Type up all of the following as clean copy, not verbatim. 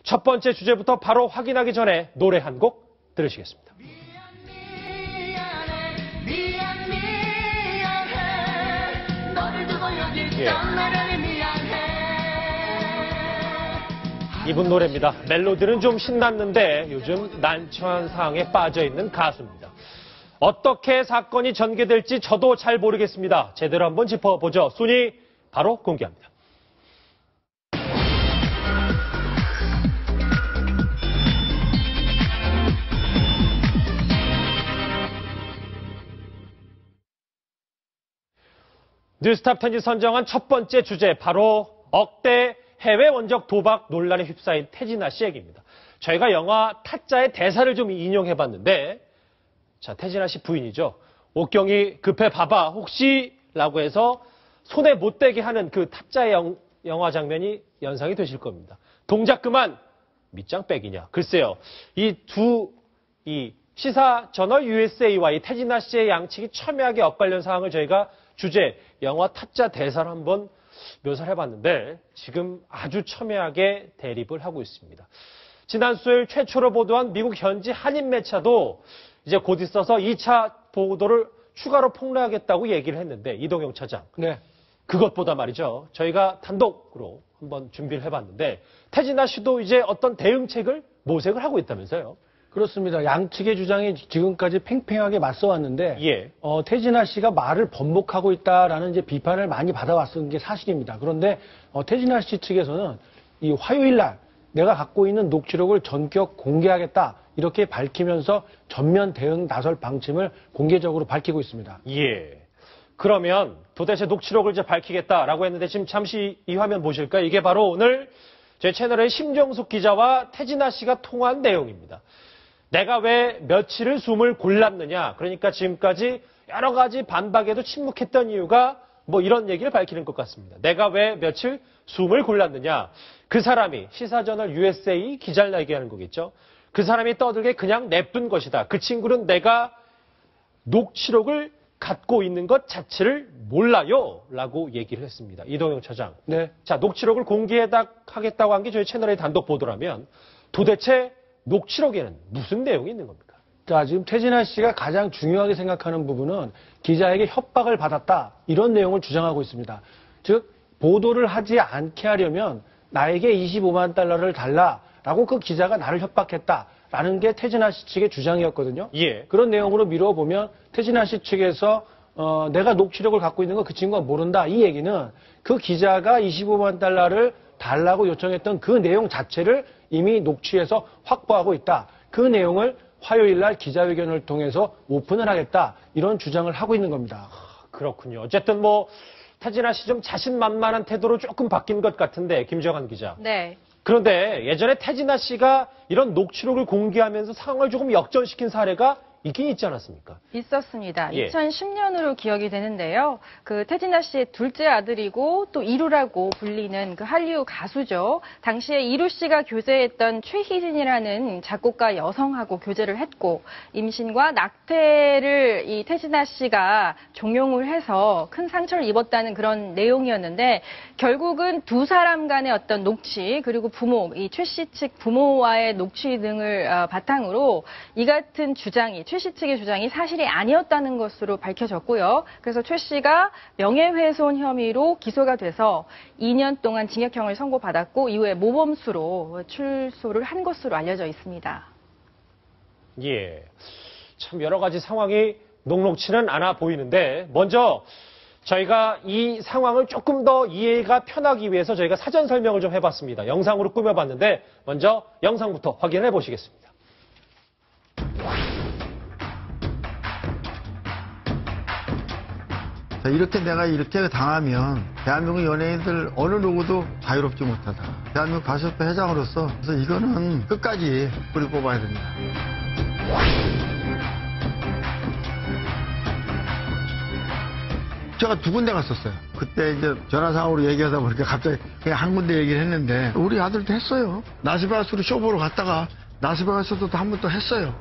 첫 번째 주제부터 바로 확인하기 전에 노래 한 곡 들으시겠습니다. 이분 노래입니다. 멜로디는 좀 신났는데 요즘 난처한 상황에 빠져있는 가수입니다. 어떻게 사건이 전개될지 저도 잘 모르겠습니다. 제대로 한번 짚어보죠. 순위 바로 공개합니다. 뉴스탑 10이 선정한 첫 번째 주제, 바로 억대 해외 원적 도박 논란에 휩싸인 태진아 씨 얘기입니다. 저희가 영화 타짜의 대사를 좀 인용해봤는데, 자, 태진아 씨 부인이죠. 옥경이 급해 봐봐 혹시 라고 해서 손에 못 대게 하는 그 타짜의 영화 장면이 연상이 되실 겁니다. 동작 그만, 밑장 빼기냐. 글쎄요, 이 시사 저널 USA와 이 태진아 씨의 양측이 첨예하게 엇갈린 상황을 저희가 주제, 영화 타짜 대사를 한번 묘사를 해봤는데 지금 아주 첨예하게 대립을 하고 있습니다. 지난 수요일 최초로 보도한 미국 현지 한인 매체도 이제 곧 있어서 2차 보도를 추가로 폭로하겠다고 얘기를 했는데, 이동영 차장. 네. 그것보다 말이죠. 저희가 단독으로 한번 준비를 해봤는데 태진아 씨도 이제 어떤 대응책을 모색을 하고 있다면서요. 그렇습니다. 양측의 주장이 지금까지 팽팽하게 맞서왔는데, 예. 태진아 씨가 말을 번복하고 있다라는 이제 비판을 많이 받아왔던 게 사실입니다. 그런데 태진아 씨 측에서는 이 화요일 날 내가 갖고 있는 녹취록을 전격 공개하겠다 이렇게 밝히면서 전면 대응 나설 방침을 공개적으로 밝히고 있습니다. 예. 그러면 도대체 녹취록을 이제 밝히겠다라고 했는데 지금 잠시 이 화면 보실까요? 이게 바로 오늘 제 채널의 심정숙 기자와 태진아 씨가 통화한 내용입니다. 내가 왜 며칠을 숨을 골랐느냐. 그러니까 지금까지 여러 가지 반박에도 침묵했던 이유가 뭐 이런 얘기를 밝히는 것 같습니다. 내가 왜 며칠 숨을 골랐느냐. 그 사람이 시사저널 USA 기자를 얘기하는 거겠죠. 그 사람이 떠들게 그냥 냅둔 것이다. 그 친구는 내가 녹취록을 갖고 있는 것 자체를 몰라요. 라고 얘기를 했습니다. 이동영 차장. 네. 자, 녹취록을 공개하겠다고 한 게 저희 채널의 단독 보도라면 도대체 녹취록에는 무슨 내용이 있는 겁니까? 자, 지금 태진아 씨가 가장 중요하게 생각하는 부분은 기자에게 협박을 받았다, 이런 내용을 주장하고 있습니다. 즉, 보도를 하지 않게 하려면 나에게 25만 달러를 달라라고 그 기자가 나를 협박했다라는 게 태진아 씨 측의 주장이었거든요. 예. 그런 내용으로 미뤄보면 태진아 씨 측에서 내가 녹취록을 갖고 있는 거 그 친구가 모른다, 이 얘기는 그 기자가 25만 달러를 달라고 요청했던 그 내용 자체를 이미 녹취해서 확보하고 있다. 그 내용을 화요일 날 기자회견을 통해서 오픈을 하겠다. 이런 주장을 하고 있는 겁니다. 그렇군요. 어쨌든 뭐 태진아 씨 좀 자신만만한 태도로 조금 바뀐 것 같은데, 김정한 기자. 네. 그런데 예전에 태진아 씨가 이런 녹취록을 공개하면서 상황을 조금 역전시킨 사례가 있긴 있지 않았습니까? 있었습니다. 예. 2010년으로 기억이 되는데요. 그 태진아 씨의 둘째 아들이고 또 이루라고 불리는 그 한류 가수죠. 당시에 이루 씨가 교제했던 최희진이라는 작곡가 여성하고 교제를 했고, 임신과 낙태를 이 태진아 씨가 종용을 해서 큰 상처를 입었다는 그런 내용이었는데, 결국은 두 사람 간의 어떤 녹취, 그리고 부모, 이 최 씨 측 부모와의 녹취 등을 바탕으로 이 같은 주장이, 최 씨 측의 주장이 사실이 아니었다는 것으로 밝혀졌고요. 그래서 최 씨가 명예훼손 혐의로 기소가 돼서 2년 동안 징역형을 선고받았고, 이후에 모범수로 출소를 한 것으로 알려져 있습니다. 예. 참 여러 가지 상황이 녹록치는 않아 보이는데, 먼저 저희가 이 상황을 조금 더 이해가 편하기 위해서 저희가 사전 설명을 좀 해봤습니다. 영상으로 꾸며봤는데 먼저 영상부터 확인해 보시겠습니다. 이렇게 내가 이렇게 당하면 대한민국 연예인들 어느 누구도 자유롭지 못하다. 대한민국 가수협회 회장으로서 그래서 이거는 끝까지 뿌리 뽑아야 됩니다. 제가 두 군데 갔었어요. 그때 이제 전화상으로 얘기하다 보니까 갑자기 그냥 한 군데 얘기를 했는데, 우리 아들도 했어요. 라스베가스로 쇼 보러 갔다가 라스베가스도 한 번 또 했어요.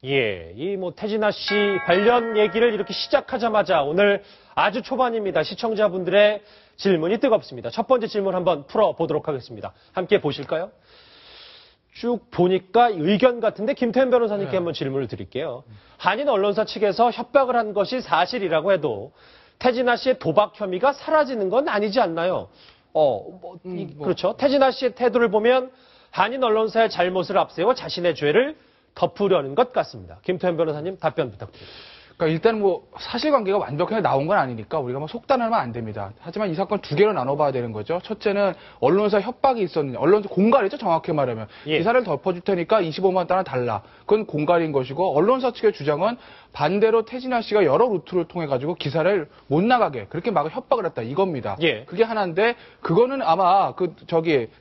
예, 이 태진아 씨 관련 얘기를 이렇게 시작하자마자 오늘 아주 초반입니다. 시청자분들의 질문이 뜨겁습니다. 첫 번째 질문 한번 풀어보도록 하겠습니다. 함께 보실까요? 쭉 보니까 의견 같은데 김태현 변호사님께 한번 질문을 드릴게요. 한인 언론사 측에서 협박을 한 것이 사실이라고 해도 태진아 씨의 도박 혐의가 사라지는 건 아니지 않나요? 그렇죠. 태진아 씨의 태도를 보면 한인 언론사의 잘못을 앞세워 자신의 죄를 덮으려는 것 같습니다. 김태현 변호사님 답변 부탁드립니다. 그러니까 일단 사실관계가 완벽하게 나온 건 아니니까 우리가 속단하면 안 됩니다. 하지만 이 사건 두 개로 나눠봐야 되는 거죠. 첫째는 언론사 협박이 있었느냐. 언론사 공갈이죠, 정확히 말하면. 예. 기사를 덮어줄 테니까 25만 달러 달라. 그건 공갈인 것이고 언론사 측의 주장은 반대로 태진아 씨가 여러 루트를 통해 가지고 기사를 못 나가게 그렇게 막 협박을 했다 이겁니다. 예. 그게 하나인데 그거는 아마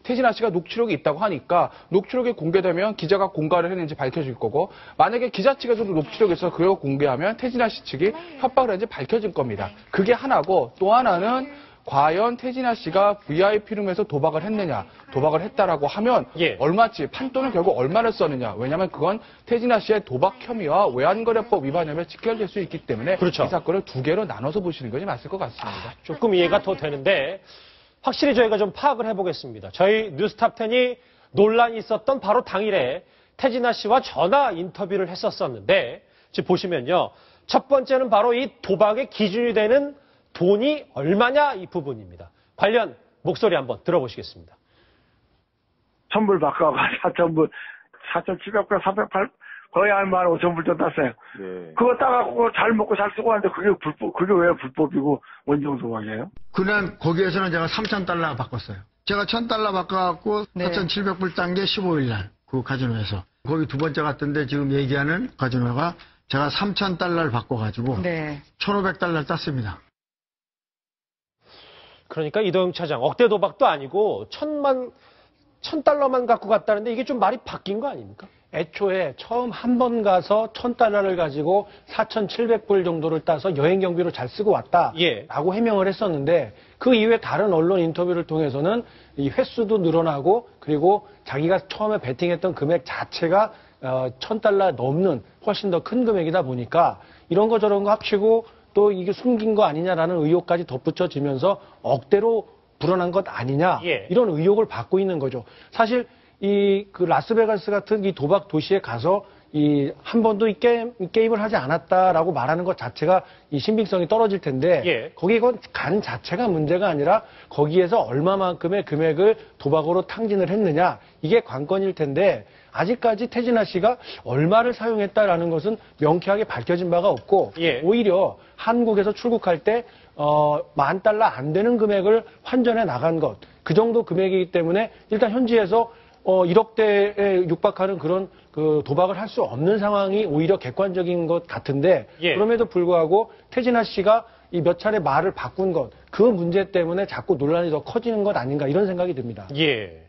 태진아 씨가 녹취록이 있다고 하니까 녹취록이 공개되면 기자가 공갈을 했는지 밝혀질 거고 만약에 기자 측에서도 녹취록이 있어서 그걸 공개하면 태진아 씨 측이 협박을 했는지 밝혀질 겁니다. 그게 하나고 또 하나는 과연 태진아 씨가 VIP룸에서 도박을 했느냐, 도박을 했다라고 하면 예. 얼마치, 판돈을 결국 얼마를 썼느냐. 왜냐하면 그건 태진아 씨의 도박 혐의와 외환거래법 위반 혐의가 직결될 수 있기 때문에 그렇죠. 이 사건을 두 개로 나눠서 보시는 것이 맞을 것 같습니다. 조금 이해가 더 되는데 확실히 저희가 좀 파악을 해보겠습니다. 저희 뉴스탑10이 논란이 있었던 바로 당일에 태진아 씨와 전화 인터뷰를 했었었는데 지금 보시면요. 첫 번째는 바로 이 도박의 기준이 되는 돈이 얼마냐 이 부분입니다. 관련 목소리 한번 들어보시겠습니다. 1,000불 바꿔가 4,000불, 4,700불, 408, 거의 한 15,000불 좀 땄어요. 네. 그거 따갖고 잘 먹고 잘 쓰고 하는데 그게 왜 불법이고 원정 도박이에요? 그냥 거기에서는 제가 3,000달러 바꿨어요. 제가 1,000달러 바꿔갖고 4,700불 딴 게 15일날 그 카지노에서. 거기 두 번째 같은데 지금 얘기하는 카지노가 제가 3,000달러를 바꿔가지고 1,500달러를 땄습니다. 그러니까 이도영 차장 억대 도박도 아니고 1,000달러만 갖고 갔다는데 이게 좀 말이 바뀐 거 아닙니까? 애초에 처음 한 번 가서 1,000달러를 가지고 4,700불 정도를 따서 여행 경비로 잘 쓰고 왔다라고 예. 해명을 했었는데 그 이후에 다른 언론 인터뷰를 통해서는 이 횟수도 늘어나고 그리고 자기가 처음에 베팅했던 금액 자체가 1,000달러 넘는 훨씬 더 큰 금액이다 보니까 이런 거 저런 거 합치고 또 이게 숨긴 거 아니냐라는 의혹까지 덧붙여지면서 억대로 불어난 것 아니냐 예. 이런 의혹을 받고 있는 거죠. 사실 그 라스베가스 같은 이 도박 도시에 가서 한 번도 이 게임을 하지 않았다라고 말하는 것 자체가 이 신빙성이 떨어질 텐데 예. 거기에 간 자체가 문제가 아니라 거기에서 얼마만큼의 금액을 도박으로 탕진을 했느냐 이게 관건일 텐데 아직까지 태진아 씨가 얼마를 사용했다라는 것은 명쾌하게 밝혀진 바가 없고 예. 오히려 한국에서 출국할 때 10,000달러 안 되는 금액을 환전해 나간 것 그 정도 금액이기 때문에 일단 현지에서 1억대에 육박하는 그런 그 도박을 할 수 없는 상황이 오히려 객관적인 것 같은데 예. 그럼에도 불구하고 태진아 씨가 이 몇 차례 말을 바꾼 것 그 문제 때문에 자꾸 논란이 더 커지는 것 아닌가 이런 생각이 듭니다. 예.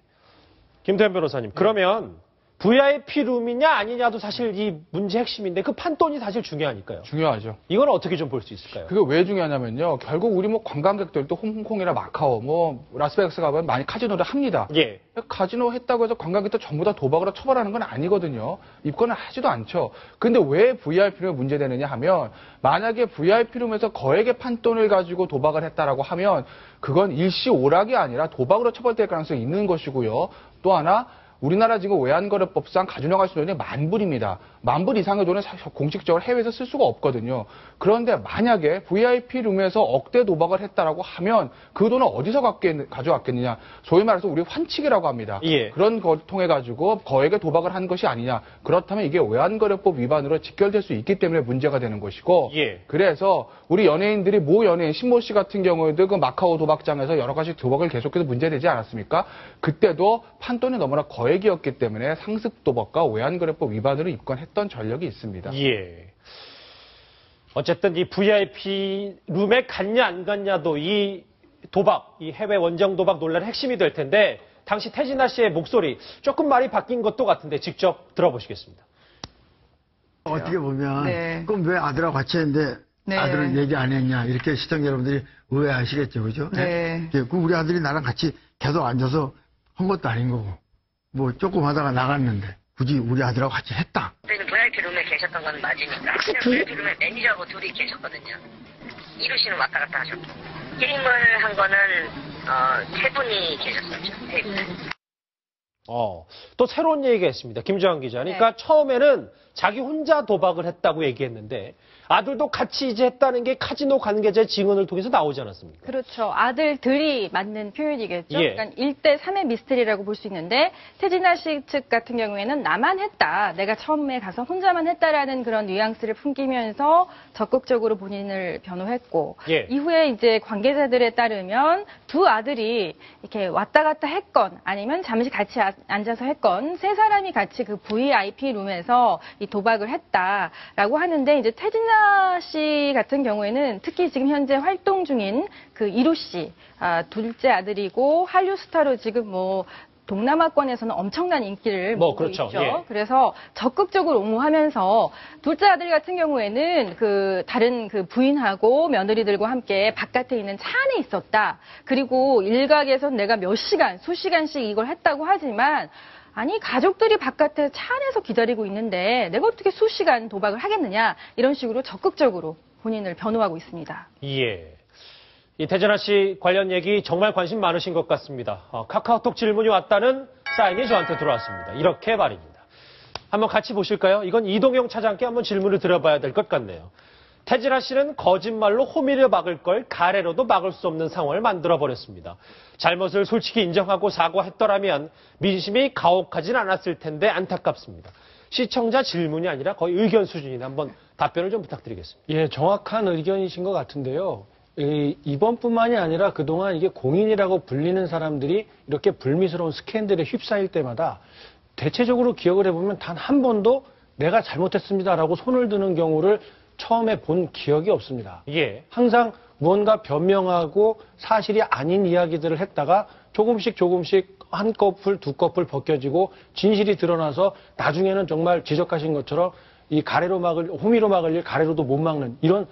김태현 변호사님 그러면 VIP 룸이냐 아니냐도 사실 이 문제 핵심인데 그 판돈이 사실 중요하니까요. 중요하죠. 이건 어떻게 좀 볼 수 있을까요? 그게 왜 중요하냐면요. 결국 우리 관광객들도 홍콩이나 마카오, 라스베가스 가면 많이 카지노를 합니다. 예. 카지노 했다고 해서 관광객들 전부 다 도박으로 처벌하는 건 아니거든요. 입건을 하지도 않죠. 근데 왜 VIP룸이 문제되느냐 하면 만약에 VIP룸에서 거액의 판돈을 가지고 도박을 했다라고 하면 그건 일시오락이 아니라 도박으로 처벌될 가능성이 있는 것이고요. 또 하나 우리나라 지금 외환거래법상 가지고 나갈 수 있는 돈이 10,000불입니다. 10,000불 이상의 돈은 공식적으로 해외에서 쓸 수가 없거든요. 그런데 만약에 VIP 룸에서 억대 도박을 했다라고 하면 그 돈을 어디서 가져왔겠느냐. 소위 말해서 우리 환칙이라고 합니다. 예. 그런 걸 통해 가지고 거액의 도박을 한 것이 아니냐. 그렇다면 이게 외환거래법 위반으로 직결될 수 있기 때문에 문제가 되는 것이고. 예. 그래서 우리 연예인들이 연예인 신모 씨 같은 경우에도 그 마카오 도박장에서 여러 가지 도박을 계속해서 문제되지 않았습니까? 그때도 판돈이 너무나 거액이었기 때문에 상습 도박과 외환거래법 위반으로 입건했던 전력이 있습니다. 예. 어쨌든 이 VIP 룸에 갔냐 안 갔냐도 이 도박, 이 해외 원정 도박 논란의 핵심이 될 텐데 당시 태진아 씨의 목소리 조금 말이 바뀐 것도 같은데 직접 들어보시겠습니다. 어떻게 보면 그럼 왜 아들하고 같이 했는데 아들은 얘기 안 했냐 이렇게 시청자 여러분들이 의아하시겠죠, 그죠? 네. 그 우리 아들이 나랑 같이 계속 앉아서 한 것도 아닌 거고 뭐 조금 하다가 나갔는데 굳이 우리 아들하고 같이 했다. 저희는 VIP 룸에 계셨던 건 맞으니까. VIP 룸에 매니저하고 둘이 계셨거든요. 이루 씨는 왔다 갔다 하셨고. 게임을 한 거는, 3분이 계셨었죠. 테이블에. 또 새로운 얘기가 있습니다. 김주환 기자. 그러니까 처음에는 자기 혼자 도박을 했다고 얘기했는데 아들도 같이 이제 했다는 게 카지노 관계자의 증언을 통해서 나오지 않았습니까? 그렇죠. 아들들이 맞는 표현이겠죠. 예. 그러니까 1대 3의 미스터리라고 볼 수 있는데 태진아 씨 측 같은 경우에는 나만 했다. 내가 처음에 가서 혼자만 했다라는 그런 뉘앙스를 풍기면서 적극적으로 본인을 변호했고 예. 이후에 이제 관계자들에 따르면 두 아들이 이렇게 왔다 갔다 했건 아니면 잠시 같이 앉아서 했건 세 사람이 같이 그 VIP 룸에서 이 도박을 했다라고 하는데 이제 태진아 씨 같은 경우에는 특히 지금 현재 활동 중인 그 이루 씨, 둘째 아들이고 한류 스타로 지금 뭐 동남아권에서는 엄청난 인기를 모으고 그렇죠. 있죠. 예. 그래서 적극적으로 옹호하면서 둘째 아들 같은 경우에는 그 다른 그 부인하고 며느리들과 함께 바깥에 있는 차 안에 있었다. 그리고 일각에서 내가 몇 시간, 수시간씩 이걸 했다고 하지만 아니 가족들이 바깥에 차 안에서 기다리고 있는데 내가 어떻게 수시간 도박을 하겠느냐 이런 식으로 적극적으로 본인을 변호하고 있습니다. 예. 이 태진아 씨 관련 얘기 정말 관심 많으신 것 같습니다. 카카오톡 질문이 왔다는 사인이 저한테 들어왔습니다. 이렇게 말입니다. 한번 같이 보실까요? 이건 이동영 차장께 한번 질문을 드려봐야 될 것 같네요. 태진아 씨는 거짓말로 호미를 막을 걸 가래로도 막을 수 없는 상황을 만들어버렸습니다. 잘못을 솔직히 인정하고 사과했더라면 민심이 가혹하진 않았을 텐데 안타깝습니다. 시청자 질문이 아니라 거의 의견 수준인데 한번 답변을 좀 부탁드리겠습니다. 예, 정확한 의견이신 것 같은데요. 이번뿐만이 아니라 그동안 이게 공인이라고 불리는 사람들이 이렇게 불미스러운 스캔들에 휩싸일 때마다 대체적으로 기억을 해보면 단 한 번도 내가 잘못했습니다라고 손을 드는 경우를 처음에 본 기억이 없습니다. 예. 항상 무언가 변명하고 사실이 아닌 이야기들을 했다가 조금씩 한 커플, 두 커플 벗겨지고 진실이 드러나서 나중에는 정말 지적하신 것처럼 이 호미로 막을 일 가래로도 못 막는 이런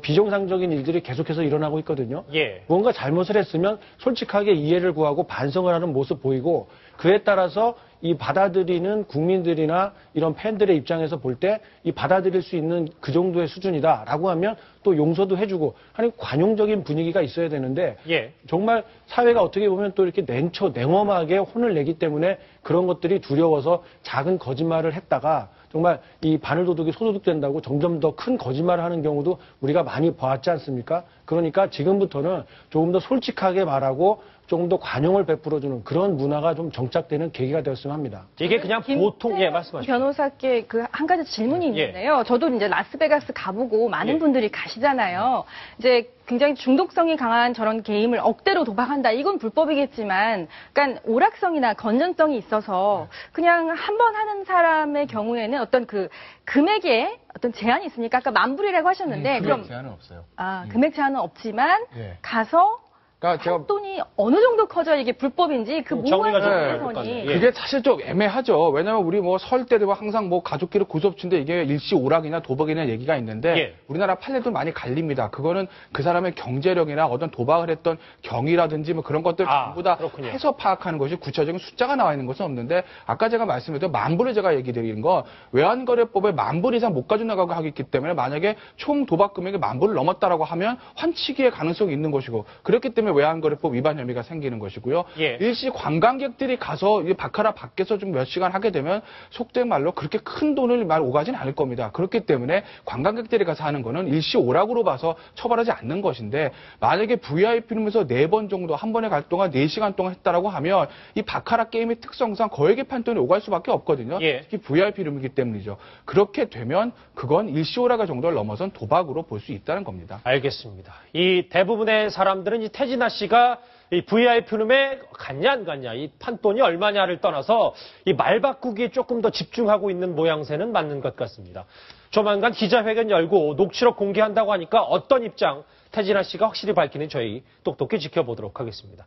비정상적인 일들이 계속해서 일어나고 있거든요. 예. 뭔가 잘못을 했으면 솔직하게 이해를 구하고 반성을 하는 모습 보이고 그에 따라서 이 받아들이는 국민들이나 이런 팬들의 입장에서 볼 때 이 받아들일 수 있는 그 정도의 수준이다라고 하면 또 용서도 해주고 하는 관용적인 분위기가 있어야 되는데 예. 정말 사회가 어떻게 보면 또 이렇게 냉엄하게 혼을 내기 때문에 그런 것들이 두려워서 작은 거짓말을 했다가 정말 이 바늘도둑이 소도둑된다고 점점 더 큰 거짓말을 하는 경우도 우리가 많이 봐왔지 않습니까? 그러니까 지금부터는 조금 더 솔직하게 말하고 조금 더 관용을 베풀어주는 그런 문화가 좀 정착되는 계기가 되었으면 합니다. 이게 그냥 보통, 말씀하시죠. 변호사께 그 한 가지 질문이 있는데요. 저도 이제 라스베가스 가보고 많은 분들이 가시잖아요. 이제 굉장히 중독성이 강한 저런 게임을 억대로 도박한다. 이건 불법이겠지만, 그러니까 오락성이나 건전성이 있어서 그냥 한 번 하는 사람의 경우에는 어떤 그 금액에 어떤 제한이 있습니까? 아까 만불이라고 하셨는데, 금액 제한은 없어요. 금액 제한은 없지만 예. 가서 그러니까 제가 돈이 어느 정도 커져 이게 불법인지 그 정리가 좀 모호한 될것 같네요. 선이 예. 그게 사실 좀 애매하죠. 왜냐면 우리 뭐 설 때도 항상 뭐 가족끼리 고섭친데 이게 일시 오락이냐 도박이냐 얘기가 있는데 예. 우리나라 판례도 많이 갈립니다. 그거는 그 사람의 경제력이나 어떤 도박을 했던 경위라든지 뭐 그런 것들 전부 다 그렇군요. 해서 파악하는 것이 구체적인 숫자가 나와 있는 것은 없는데 아까 제가 말씀드린 만불을 제가 얘기 드린 건 외환거래법에 만불 이상 못 가져나가고 하기 때문에 만약에 총 도박 금액이 만불을 넘었다라고 하면 환치기의 가능성이 있는 것이고 그렇기 때문에 외환거래법 위반 혐의가 생기는 것이고요. 예. 일시 관광객들이 가서 이 바카라 밖에서 좀 몇 시간 하게 되면 속된 말로 그렇게 큰 돈을 오가진 않을 겁니다. 그렇기 때문에 관광객들이 가서 하는 거는 일시 오락으로 봐서 처벌하지 않는 것인데 만약에 VIP룸에서 4번 정도 한 번에 갈 동안 4시간 동안 했다라고 하면 이 바카라 게임의 특성상 거액의 판돈이 오갈 수밖에 없거든요. 예. 특히 VIP룸이기 때문이죠. 그렇게 되면 그건 일시 오락의 정도를 넘어선 도박으로 볼 수 있다는 겁니다. 알겠습니다. 이 대부분의 사람들은 이 태진아 씨가 이 VIP룸에 갔냐 안 갔냐, 이 판돈이 얼마냐를 떠나서 이 말 바꾸기에 조금 더 집중하고 있는 모양새는 맞는 것 같습니다. 조만간 기자회견 열고 녹취록 공개한다고 하니까 어떤 입장 태진아 씨가 확실히 밝히는 저희 똑똑히 지켜보도록 하겠습니다.